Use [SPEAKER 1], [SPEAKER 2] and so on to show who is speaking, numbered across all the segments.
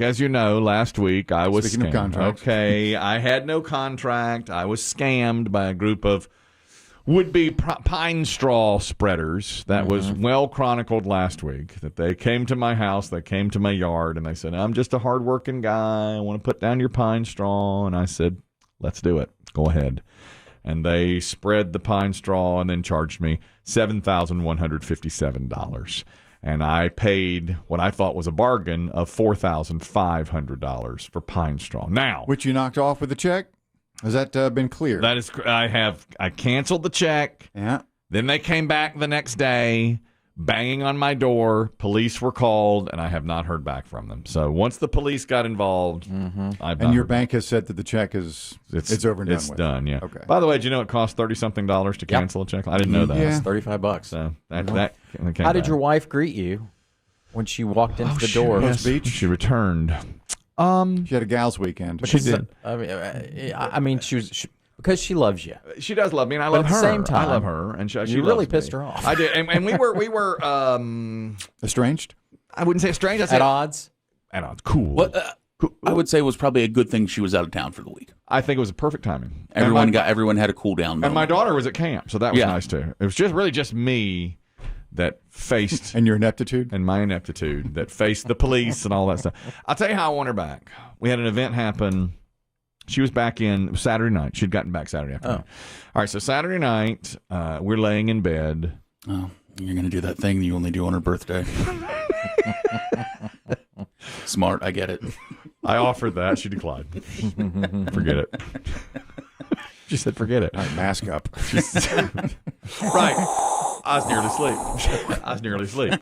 [SPEAKER 1] as you know, last week I was
[SPEAKER 2] Speaking of
[SPEAKER 1] scammed.
[SPEAKER 2] contracts.
[SPEAKER 1] Okay, I had no contract. I was scammed by a group of would-be pine straw spreaders. That was well chronicled last week, that they came to my house, they came to my yard, and they said, I'm just a hard-working guy. I want to put down your pine straw. And I said, let's do it. Go ahead. And they spread the pine straw and then charged me $7,157. And I paid what I thought was a bargain of $4,500 for pine straw. Now,
[SPEAKER 2] Which you knocked off with a check? Has that been cleared?
[SPEAKER 1] that is, I canceled the check.
[SPEAKER 2] Yeah.
[SPEAKER 1] Then they came back the next day, banging on my door. Police were called, and I have not heard back from them. So once the police got involved,
[SPEAKER 2] And your bank has said that the check is it's over and done
[SPEAKER 1] it's
[SPEAKER 2] with.
[SPEAKER 1] done. Yeah.
[SPEAKER 2] Okay.
[SPEAKER 1] By the way, did you know it cost $30-something to cancel a check? I didn't know that.
[SPEAKER 2] Yeah.
[SPEAKER 3] It's $35.
[SPEAKER 1] So that came
[SPEAKER 3] How did
[SPEAKER 1] back.
[SPEAKER 3] your wife greet you when she walked into the door?
[SPEAKER 1] Yes.
[SPEAKER 2] Beach?
[SPEAKER 1] She returned.
[SPEAKER 2] She had a gals weekend.
[SPEAKER 1] She did.
[SPEAKER 3] I mean, she was because she loves you.
[SPEAKER 1] She does love me, and I
[SPEAKER 3] But
[SPEAKER 1] love
[SPEAKER 3] at
[SPEAKER 1] her.
[SPEAKER 3] the same time,
[SPEAKER 1] I love her, and she
[SPEAKER 3] you really
[SPEAKER 1] loves me.
[SPEAKER 3] pissed her off.
[SPEAKER 1] I did, and we were.
[SPEAKER 2] Estranged?
[SPEAKER 1] I wouldn't say strange. I said
[SPEAKER 3] At odds.
[SPEAKER 1] At odds. Cool.
[SPEAKER 4] What I would say it was probably a good thing she was out of town for the week.
[SPEAKER 1] I think it was a perfect timing.
[SPEAKER 4] Everyone had a cool down.
[SPEAKER 1] And my daughter was at camp, so that was
[SPEAKER 4] Yeah.
[SPEAKER 1] nice too. It was just me that faced
[SPEAKER 2] And your ineptitude?
[SPEAKER 1] and my ineptitude that faced the police and all that stuff. I'll tell you how I want her back. We had an event happen. She was back in it was Saturday night. She'd gotten back Saturday afternoon. All right, so Saturday night, we're laying in bed.
[SPEAKER 4] Oh, you're going to do that thing you only do on her birthday. Smart, I get it.
[SPEAKER 1] I offered that. She declined. Forget it. She said, forget it.
[SPEAKER 2] All right, mask up.
[SPEAKER 1] Right. I was nearly asleep.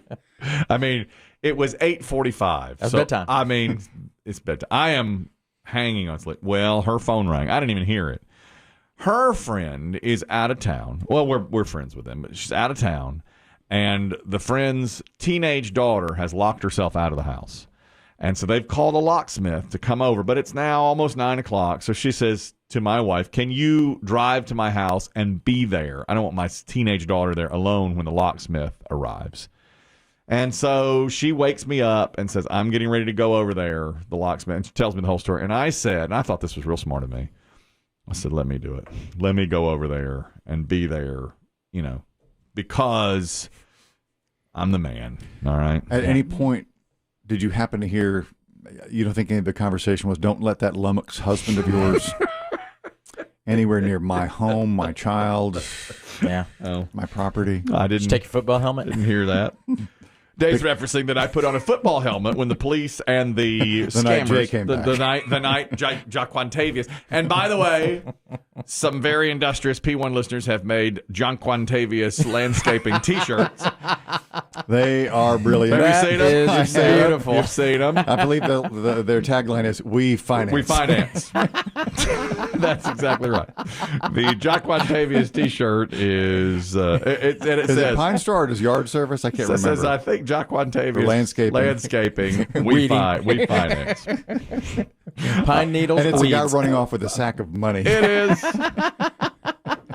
[SPEAKER 1] I mean, it was 8:45.
[SPEAKER 3] That's
[SPEAKER 1] so,
[SPEAKER 3] bedtime.
[SPEAKER 1] I mean, it's bedtime. I am hanging on sleep. Well, her phone rang. I didn't even hear it. Her friend is out of town. Well, we're friends with them, but she's out of town, and the friend's teenage daughter has locked herself out of the house. And so they've called a locksmith to come over, but it's now almost 9 o'clock. So she says to my wife, can you drive to my house and be there? I don't want my teenage daughter there alone when the locksmith arrives. And so she wakes me up and says, I'm getting ready to go over there, the locksmith. And she tells me the whole story. And I said, and I thought this was real smart of me, I said, let me do it. Let me go over there and be there, because I'm the man. All right.
[SPEAKER 2] At any point, did you happen to hear, you don't think any of the conversation was, don't let that lummox husband of yours anywhere near my home, my child,
[SPEAKER 3] Yeah.
[SPEAKER 2] my property?
[SPEAKER 1] I
[SPEAKER 3] Did you take your football helmet?
[SPEAKER 1] Didn't hear that. Dave's referencing that I put on a football helmet when the police and the
[SPEAKER 2] The night
[SPEAKER 1] scammers,
[SPEAKER 2] Jay came back.
[SPEAKER 1] the night Jaquantavius. And by the way, some very industrious P1 listeners have made Jaquantavius landscaping T-shirts.
[SPEAKER 2] They are brilliant.
[SPEAKER 1] Have you seen them?
[SPEAKER 3] is
[SPEAKER 1] You've seen them?
[SPEAKER 3] beautiful.
[SPEAKER 1] You've seen them?
[SPEAKER 2] I believe their tagline is, we finance.
[SPEAKER 1] We finance. That's exactly right. The Jaquantavius T-shirt is it
[SPEAKER 2] Is
[SPEAKER 1] says
[SPEAKER 2] it Pine Straw or does Yard Service? I can't
[SPEAKER 1] It says,
[SPEAKER 2] remember.
[SPEAKER 1] I think
[SPEAKER 2] For
[SPEAKER 1] Jaquantavius
[SPEAKER 2] landscaping.
[SPEAKER 1] we finance.
[SPEAKER 3] Pine needles.
[SPEAKER 2] And it's a guy
[SPEAKER 3] weeds.
[SPEAKER 2] running off with a sack of money.
[SPEAKER 1] It is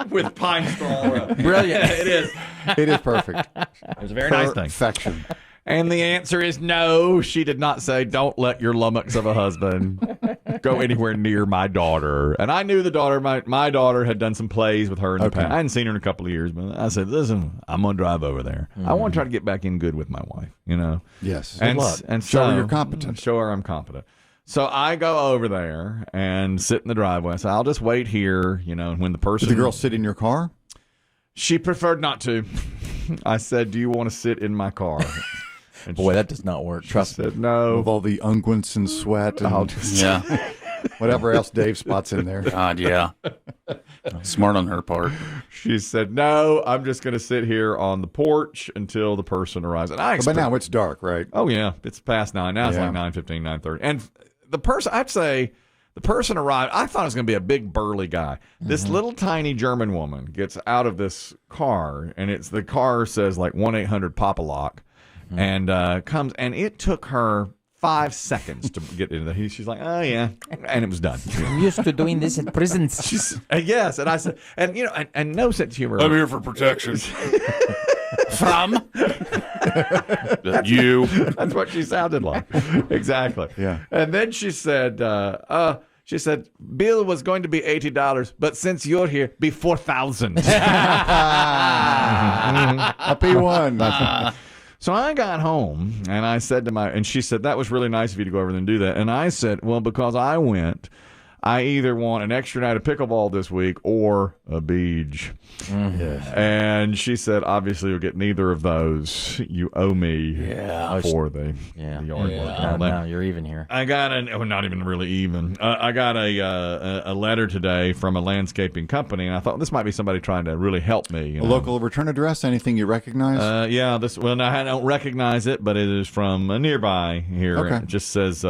[SPEAKER 1] with pine straw.
[SPEAKER 3] Brilliant.
[SPEAKER 1] It is.
[SPEAKER 2] It is perfect.
[SPEAKER 1] It was a very nice thing.
[SPEAKER 2] Perfection.
[SPEAKER 1] And the answer is no. She did not say, don't let your lummox of a husband go anywhere near my daughter. And I knew the daughter. My daughter had done some plays with her in the
[SPEAKER 2] Okay.
[SPEAKER 1] past. I hadn't seen her in a couple of years, but I said, listen, I'm going to drive over there. I want to try to get back in good with my wife,
[SPEAKER 2] Yes.
[SPEAKER 1] And,
[SPEAKER 2] Good luck.
[SPEAKER 1] and
[SPEAKER 2] Show her
[SPEAKER 1] so-
[SPEAKER 2] you're competent.
[SPEAKER 1] Show her I'm competent. So I go over there and sit in the driveway. So I'll just wait here, and when the person...
[SPEAKER 2] Did the girl sit in your car?
[SPEAKER 1] She preferred not to. I said, do you want to sit in my car? And
[SPEAKER 3] Boy, that does not work.
[SPEAKER 1] she
[SPEAKER 3] Trust me.
[SPEAKER 1] said, no.
[SPEAKER 2] With all the unguents and sweat and
[SPEAKER 1] I'll just...
[SPEAKER 4] Yeah.
[SPEAKER 2] whatever else Dave spots in there.
[SPEAKER 4] God, yeah. Smart on her part.
[SPEAKER 1] She said, no, I'm just going to sit here on the porch until the person arrives. And I
[SPEAKER 2] But
[SPEAKER 1] expect...
[SPEAKER 2] now it's dark, right?
[SPEAKER 1] Oh, yeah. It's past 9. Now it's
[SPEAKER 2] Yeah.
[SPEAKER 1] like 9:15, 9:30. And the person, I'd say, the person arrived, I thought it was going to be a big burly guy. This little tiny German woman gets out of this car, and the car says like 1-800-PAPA-LOCK, and comes, and it took her 5 seconds to get into the, she's like, oh, yeah, and it was done.
[SPEAKER 3] I'm used to doing this at prisons.
[SPEAKER 1] She's, yes, and I said, and no sense of humor.
[SPEAKER 4] I'm here for protection. From you.
[SPEAKER 1] That's what she sounded like. Exactly.
[SPEAKER 2] Yeah.
[SPEAKER 1] And then she said, bill was going to be $80, but since you're here, be $4,000.
[SPEAKER 2] Happy one.
[SPEAKER 1] So I got home and I said and she said, that was really nice of you to go over there and do that. And I said, well, because I went, I either want an extra night of pickleball this week or a beach. And she said, obviously, you'll get neither of those. You owe me for the yard work. and all that.
[SPEAKER 3] No, you're even here.
[SPEAKER 1] I got not even really even. I got a letter today from a landscaping company, and I thought this might be somebody trying to really help me. You
[SPEAKER 2] A
[SPEAKER 1] know?
[SPEAKER 2] local return address? Anything you recognize?
[SPEAKER 1] Yeah. No, I don't recognize it, but it is from nearby here.
[SPEAKER 2] Okay.
[SPEAKER 1] It just says.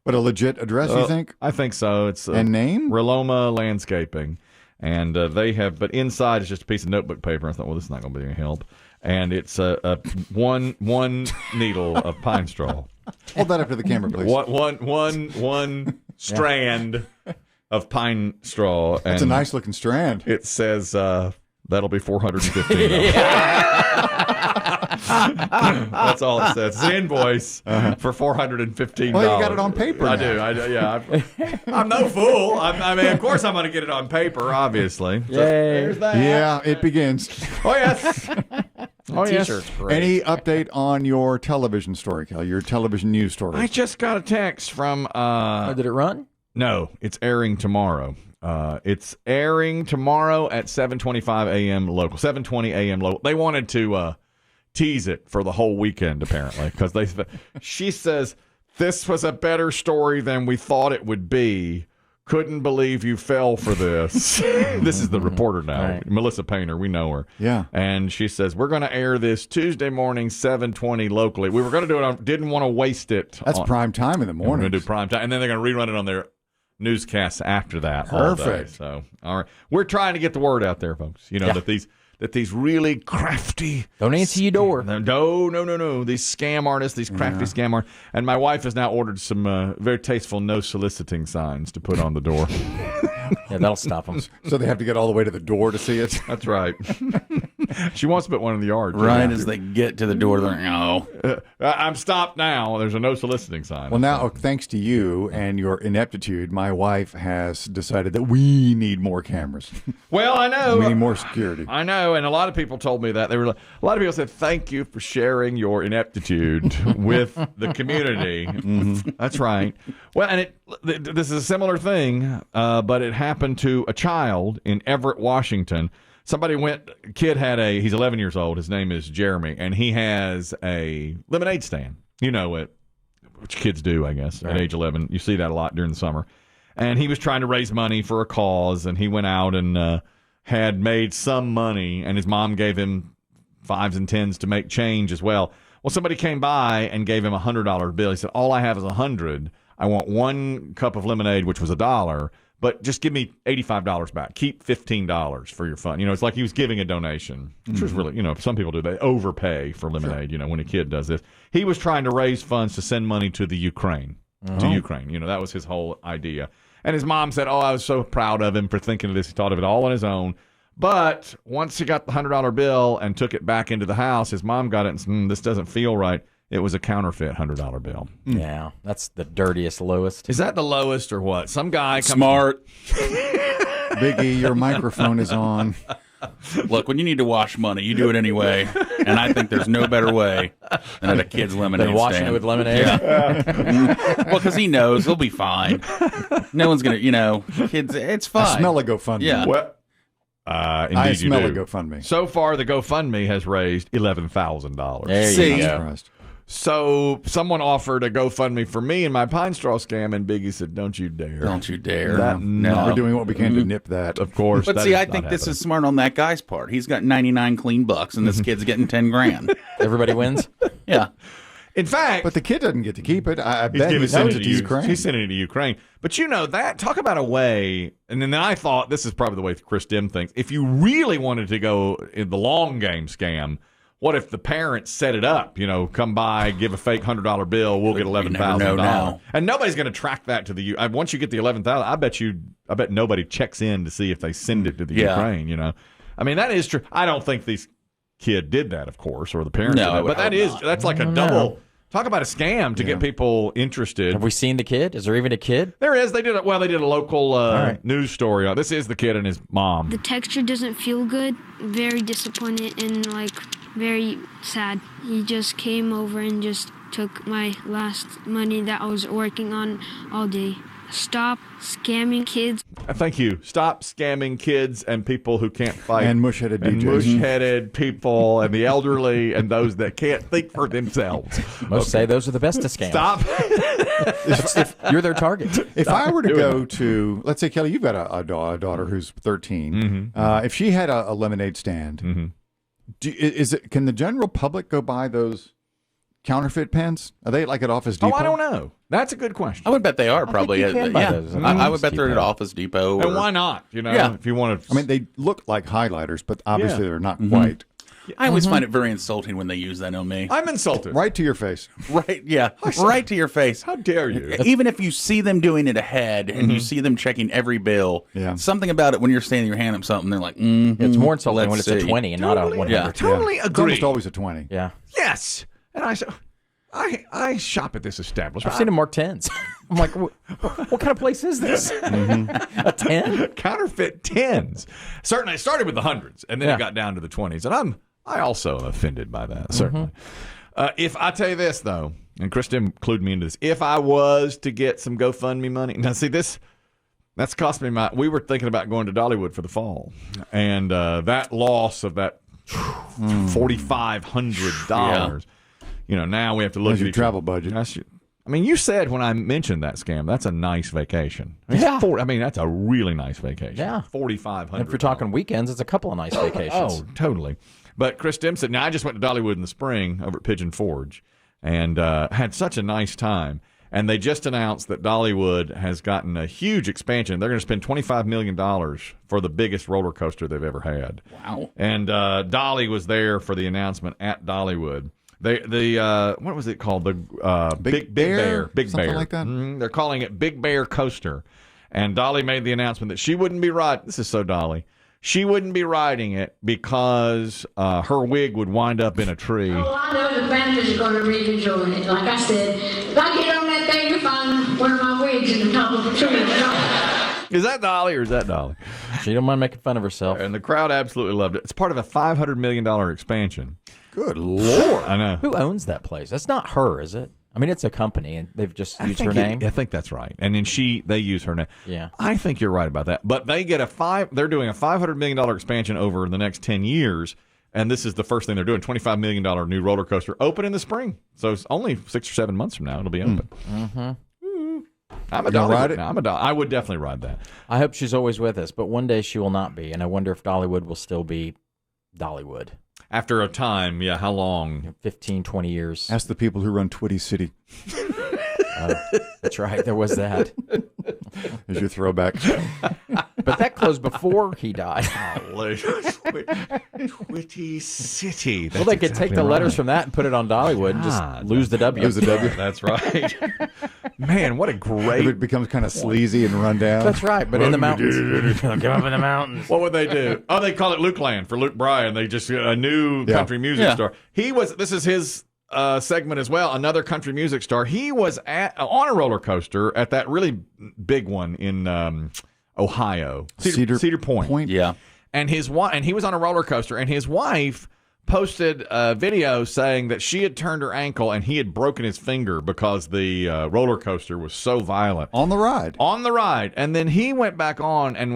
[SPEAKER 2] But a legit address, you think?
[SPEAKER 1] I think so. It's
[SPEAKER 2] And name?
[SPEAKER 1] Roloma Landscaping, and they have. But inside is just a piece of notebook paper. I thought, well, this is not going to be any help. And it's one needle of pine straw.
[SPEAKER 2] Hold that up to the camera, please.
[SPEAKER 1] One strand of pine straw. And
[SPEAKER 2] That's a nice looking strand.
[SPEAKER 1] It says that'll be $415. That's all it says. It's an invoice for $415.
[SPEAKER 2] Well, you got it on paper.
[SPEAKER 1] I
[SPEAKER 2] now.
[SPEAKER 1] do. Yeah. I'm no fool. I mean, of course, I'm going to get it on paper. Obviously. So, there's that.
[SPEAKER 2] Yeah, it begins.
[SPEAKER 1] Oh yes. Oh yes.
[SPEAKER 3] T-shirt's great.
[SPEAKER 2] Any update on your television story, Cal? Your television news story?
[SPEAKER 1] I just got a text from.
[SPEAKER 3] Oh, did it run?
[SPEAKER 1] No, it's airing tomorrow. It's airing tomorrow at 7:25 a.m. local. 7:20 a.m. local. They wanted to tease it for the whole weekend, apparently, because she says this was a better story than we thought it would be. Couldn't believe you fell for this. This is the reporter now,
[SPEAKER 3] Right.
[SPEAKER 1] Melissa Painter. We know her.
[SPEAKER 2] Yeah.
[SPEAKER 1] And she says we're going to air this Tuesday morning, 7:20 locally. We were going to do it. Didn't want to waste it.
[SPEAKER 2] That's prime time in the
[SPEAKER 1] We're
[SPEAKER 2] morning.
[SPEAKER 1] going to do prime time, and then they're going to rerun it on their newscasts after that. all day.
[SPEAKER 2] Perfect.
[SPEAKER 1] So, all right, we're trying to get the word out there, folks. You know that these really crafty.
[SPEAKER 3] Don't answer your door.
[SPEAKER 1] No. These scam artists, these crafty scam artists. And my wife has now ordered some very tasteful no soliciting signs to put on the door.
[SPEAKER 3] Yeah, that'll stop them.
[SPEAKER 2] So they have to get all the way to the door to see it.
[SPEAKER 1] That's right. She wants to put one in the yard. too.
[SPEAKER 4] Right as they get to the door, they're like,
[SPEAKER 1] I'm stopped now. There's a no soliciting sign.
[SPEAKER 2] Well, now, thanks to you and your ineptitude, my wife has decided that we need more cameras.
[SPEAKER 1] Well, I know.
[SPEAKER 2] We need more security.
[SPEAKER 1] I know, and a lot of people told me that. A lot of people said, thank you for sharing your ineptitude with the community. Mm-hmm. That's right. Well, and this is a similar thing, but it happened to a child in Everett, Washington. He's 11 years old. His name is Jeremy, and he has a lemonade stand. You know it, which kids do, I guess, at age 11. You see that a lot during the summer. And he was trying to raise money for a cause, and he went out and had made some money, and his mom gave him 5s and 10s to make change as well. Well, somebody came by and gave him a $100 bill. He said, all I have is $100. I want 1 cup of lemonade, which was $1, but just give me $85 back. Keep $15 for your fun. You know, it's like he was giving a donation, which was really, some people do. They overpay for lemonade, when a kid does this. He was trying to raise funds to send money to the Ukraine, that was his whole idea. And his mom said, I was so proud of him for thinking of this. He thought of it all on his own. But once he got the $100 bill and took it back into the house, his mom got it and said, this doesn't feel right. It was a counterfeit $100 bill.
[SPEAKER 3] Yeah, that's the dirtiest, lowest.
[SPEAKER 1] Is that the lowest or what? Some guy comes
[SPEAKER 4] smart.
[SPEAKER 2] Biggie, your microphone is on.
[SPEAKER 4] Look, when you need to wash money, you do it anyway. And I think there's no better way than at a kid's lemonade
[SPEAKER 3] Than washing
[SPEAKER 4] stand.
[SPEAKER 3] it with lemonade.
[SPEAKER 4] Yeah. Well, because he knows he'll be fine. No one's going to, kids, it's fine.
[SPEAKER 2] I smell a GoFundMe.
[SPEAKER 4] Yeah.
[SPEAKER 1] Well,
[SPEAKER 2] I
[SPEAKER 1] indeed you
[SPEAKER 2] smell a
[SPEAKER 1] do.
[SPEAKER 2] GoFundMe.
[SPEAKER 1] So far, the GoFundMe has raised $11,000.
[SPEAKER 3] There you
[SPEAKER 4] See?
[SPEAKER 3] go.
[SPEAKER 2] Surprised.
[SPEAKER 1] So someone offered a GoFundMe for me and my pine straw scam, and Biggie said, "Don't you dare!
[SPEAKER 4] Don't you dare.
[SPEAKER 1] That-
[SPEAKER 4] no.
[SPEAKER 2] We're doing what we can to nip that.
[SPEAKER 1] Of course."
[SPEAKER 4] But
[SPEAKER 1] that
[SPEAKER 4] see,
[SPEAKER 1] is
[SPEAKER 4] I
[SPEAKER 1] not
[SPEAKER 4] think this
[SPEAKER 1] happening.
[SPEAKER 4] is smart on that guy's part. He's got 99 clean bucks, and this kid's getting 10 grand.
[SPEAKER 3] Everybody wins.
[SPEAKER 4] Yeah.
[SPEAKER 1] In fact,
[SPEAKER 2] But the kid doesn't get to keep it. I
[SPEAKER 1] he's
[SPEAKER 2] bet he
[SPEAKER 1] giving
[SPEAKER 2] sends
[SPEAKER 1] it
[SPEAKER 2] it to Ukraine.
[SPEAKER 1] He's sending it to Ukraine. But that, talk about a way, and then I thought this is probably the way Chris Demm thinks. If you really wanted to go in the long game scam, what if the parents set it up? Come by, give a fake $100 bill, we'll get
[SPEAKER 4] You never know
[SPEAKER 1] $11,000,
[SPEAKER 4] now.
[SPEAKER 1] and nobody's going to track that to the. Once you get the $11,000, I bet nobody checks in to see if they send it to the
[SPEAKER 4] Yeah.
[SPEAKER 1] Ukraine. I mean, that is true. I don't think these kid did that, of course, or the parents.
[SPEAKER 4] No,
[SPEAKER 1] did that.
[SPEAKER 4] I would
[SPEAKER 1] But
[SPEAKER 4] hope
[SPEAKER 1] that's like a double. Talk about a scam to get people interested.
[SPEAKER 3] Have we seen the kid? Is there even a kid?
[SPEAKER 1] There is. They did a local news story on this. Is the kid and his mom.
[SPEAKER 5] The texture doesn't feel good. Very disappointed and very sad. He just came over and just took my last money that I was working on all day. Stop scamming kids.
[SPEAKER 1] Thank you. Stop scamming kids and people who can't fight.
[SPEAKER 2] And mush-headed
[SPEAKER 1] and
[SPEAKER 2] DJs.
[SPEAKER 1] mush-headed people and the elderly and those that can't think for themselves.
[SPEAKER 3] Most say those are the best to scam.
[SPEAKER 1] Stop.
[SPEAKER 3] You're their target.
[SPEAKER 2] If I were to go to, let's say, Kelly, you've got a daughter who's 13. If she had a lemonade stand, can the general public go buy those counterfeit pens? Are they like at Office Depot?
[SPEAKER 1] I don't know. That's a good question.
[SPEAKER 4] I would bet they are probably.
[SPEAKER 3] you can buy
[SPEAKER 4] Yeah,
[SPEAKER 3] those at
[SPEAKER 4] I would bet they're at
[SPEAKER 3] Depot.
[SPEAKER 4] Office Depot.
[SPEAKER 1] And why not? You know,
[SPEAKER 4] Yeah.
[SPEAKER 1] if you want to.
[SPEAKER 2] I mean, they look like highlighters, but obviously they're not quite.
[SPEAKER 4] I always find it very insulting when they use that on me.
[SPEAKER 1] I'm insulted.
[SPEAKER 2] Right to your face.
[SPEAKER 4] Right? Yeah, right to your face.
[SPEAKER 1] How dare you?
[SPEAKER 4] Even if you see them doing it ahead and you see them checking every bill,
[SPEAKER 2] Yeah.
[SPEAKER 4] something about it when you're standing your hand up something, they're like,
[SPEAKER 3] It's more insulting when
[SPEAKER 4] let's
[SPEAKER 3] it's a
[SPEAKER 4] see.
[SPEAKER 3] 20 and not a 100.
[SPEAKER 4] Yeah.
[SPEAKER 1] Totally
[SPEAKER 2] It's
[SPEAKER 1] agree.
[SPEAKER 2] almost always a 20.
[SPEAKER 3] Yeah.
[SPEAKER 1] Yes. And I shop at this establishment.
[SPEAKER 3] I've seen them mark 10s. I'm like, what kind of place is this? A 10?
[SPEAKER 1] Counterfeit tens. Certainly, it started with the hundreds, and then
[SPEAKER 3] Yeah.
[SPEAKER 1] it got down to the 20s. And I also am offended by that, certainly. If I tell you this, though, and Chris Demm clued me into this, if I was to get some GoFundMe money, now see that's cost me we were thinking about going to Dollywood for the fall, and that loss of that $4,500, now we have to look
[SPEAKER 2] That's
[SPEAKER 1] at
[SPEAKER 2] your
[SPEAKER 1] each
[SPEAKER 2] travel
[SPEAKER 1] other.
[SPEAKER 2] budget.
[SPEAKER 1] I mean, you said when I mentioned that scam, that's a nice vacation.
[SPEAKER 3] Yeah.
[SPEAKER 1] That's a really nice vacation.
[SPEAKER 3] Yeah.
[SPEAKER 1] $4,500.
[SPEAKER 3] If you're talking weekends, it's a couple of nice vacations.
[SPEAKER 1] Oh, totally. But Chris Demm said, now I just went to Dollywood in the spring over at Pigeon Forge and had such a nice time. And they just announced that Dollywood has gotten a huge expansion. They're going to spend $25 million for the biggest roller coaster they've ever had.
[SPEAKER 4] Wow.
[SPEAKER 1] And Dolly was there for the announcement at Dollywood. What was it called? The Big Bear. Big
[SPEAKER 2] Something
[SPEAKER 1] Bear.
[SPEAKER 2] like that?
[SPEAKER 1] They're calling it Big Bear Coaster. And Dolly made the announcement that she wouldn't be riding. This is so Dolly. She wouldn't be riding it because her wig would wind up in a tree.
[SPEAKER 6] Oh, I know the families are going to really enjoy it. Like I said, if I get on that thing, you'll find one of my wigs in the top of the tree.
[SPEAKER 1] Is that Dolly or is that Dolly?
[SPEAKER 3] She don't mind making fun of herself.
[SPEAKER 1] And the crowd absolutely loved it. It's part of a $500 million expansion.
[SPEAKER 2] Good Lord.
[SPEAKER 1] I know.
[SPEAKER 3] Who owns that place? That's not her, is it? I mean, it's a company, and they've just used her name.
[SPEAKER 1] I think that's right. And then they use her name.
[SPEAKER 3] Yeah.
[SPEAKER 1] I think you're right about that. But they get they're doing a $500 million expansion over the next 10 years. And this is the first thing they're doing. $25 million new roller coaster open in the spring. So it's only 6 or 7 months from now it'll be open. I'm a Dollywood
[SPEAKER 2] ride it?
[SPEAKER 1] now. I would definitely ride that.
[SPEAKER 3] I hope she's always with us, but one day she will not be. And I wonder if Dollywood will still be Dollywood.
[SPEAKER 1] After a time, yeah, how long?
[SPEAKER 3] 15, 20 years.
[SPEAKER 2] Ask the people who run Twitty City.
[SPEAKER 3] That's right. There was that.
[SPEAKER 2] As your throwback.
[SPEAKER 3] But that closed before he died.
[SPEAKER 1] Twitty City.
[SPEAKER 3] Well, they could take the letters from that and put it on Dollywood and just lose the W.
[SPEAKER 2] Lose the W.
[SPEAKER 1] That's right. Man, what a
[SPEAKER 2] If
[SPEAKER 1] great...
[SPEAKER 2] it becomes kind of sleazy and run down.
[SPEAKER 3] That's right, but in the mountains. Get up in the mountains.
[SPEAKER 1] What would they do? Oh, they call it Luke Land for Luke Bryan. They just a new country music star. This is his segment as well. Another country music star. He was on a roller coaster at that really big one in Ohio, Cedar Point.
[SPEAKER 4] Yeah.
[SPEAKER 1] And he was on a roller coaster, and his wife posted a video saying that she had turned her ankle and he had broken his finger because the roller coaster was so violent.
[SPEAKER 2] On the ride.
[SPEAKER 1] And then he went back on and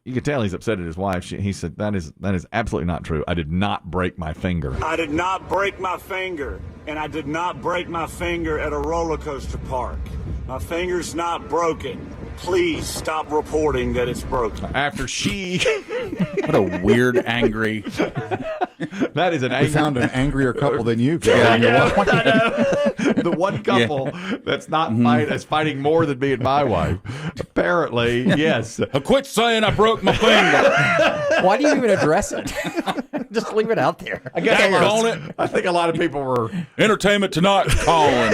[SPEAKER 1] you could tell he's upset at his wife. He said, that is absolutely not true. I did not break my finger.
[SPEAKER 7] I did not break my finger, and I did not break my finger at a roller coaster park. My finger's not broken. Please stop reporting that it's broken.
[SPEAKER 1] After she...
[SPEAKER 4] What a weird, angry...
[SPEAKER 1] That is an
[SPEAKER 2] We
[SPEAKER 1] angry...
[SPEAKER 2] found an angrier couple than you.
[SPEAKER 1] I know. The one couple that's not that's fighting more than me and my wife. Apparently, yes.
[SPEAKER 4] Quit saying I broke my finger.
[SPEAKER 3] Why do you even address it? Just leave it out there.
[SPEAKER 1] I guess I think a lot of people were...
[SPEAKER 4] Entertainment Tonight calling.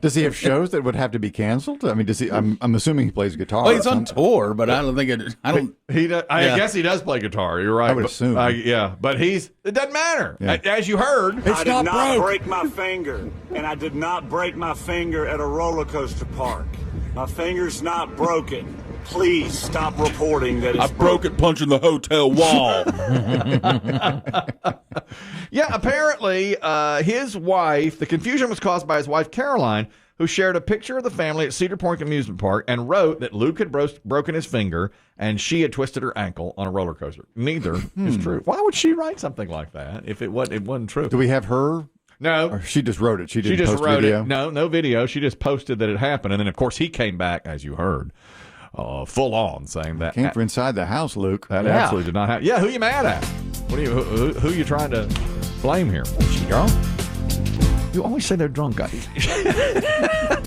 [SPEAKER 2] Does he have shows that would have to be canceled? I mean, does he? I'm assuming he plays guitar.
[SPEAKER 4] Well, he's on tour, but I don't think it. I don't.
[SPEAKER 1] I guess he does play guitar. You're right.
[SPEAKER 2] I would assume.
[SPEAKER 1] But it doesn't matter.
[SPEAKER 2] Yeah.
[SPEAKER 1] As you heard,
[SPEAKER 7] I did not break my finger, and I did not break my finger at a roller coaster park. My finger's not broken. Please stop reporting that it's
[SPEAKER 4] I broke it punching the hotel wall.
[SPEAKER 1] Yeah, apparently his wife, the confusion was caused by his wife, Caroline, who shared a picture of the family at Cedar Point Amusement Park and wrote that Luke had broken his finger and she had twisted her ankle on a roller coaster. Neither is true. Why would she write something like that if it wasn't true?
[SPEAKER 2] Do we have her?
[SPEAKER 1] No.
[SPEAKER 2] Or she just wrote it. She didn't
[SPEAKER 1] just
[SPEAKER 2] post
[SPEAKER 1] wrote
[SPEAKER 2] video?
[SPEAKER 1] it. No video. She just posted that it happened. And then, of course, he came back, as you heard, full on saying that.
[SPEAKER 2] Came from inside the house, Luke.
[SPEAKER 1] That absolutely did not happen. Yeah, who you mad at? What are you? Who you trying to blame here?
[SPEAKER 3] Is she drunk?
[SPEAKER 1] You always say they're drunk, guys.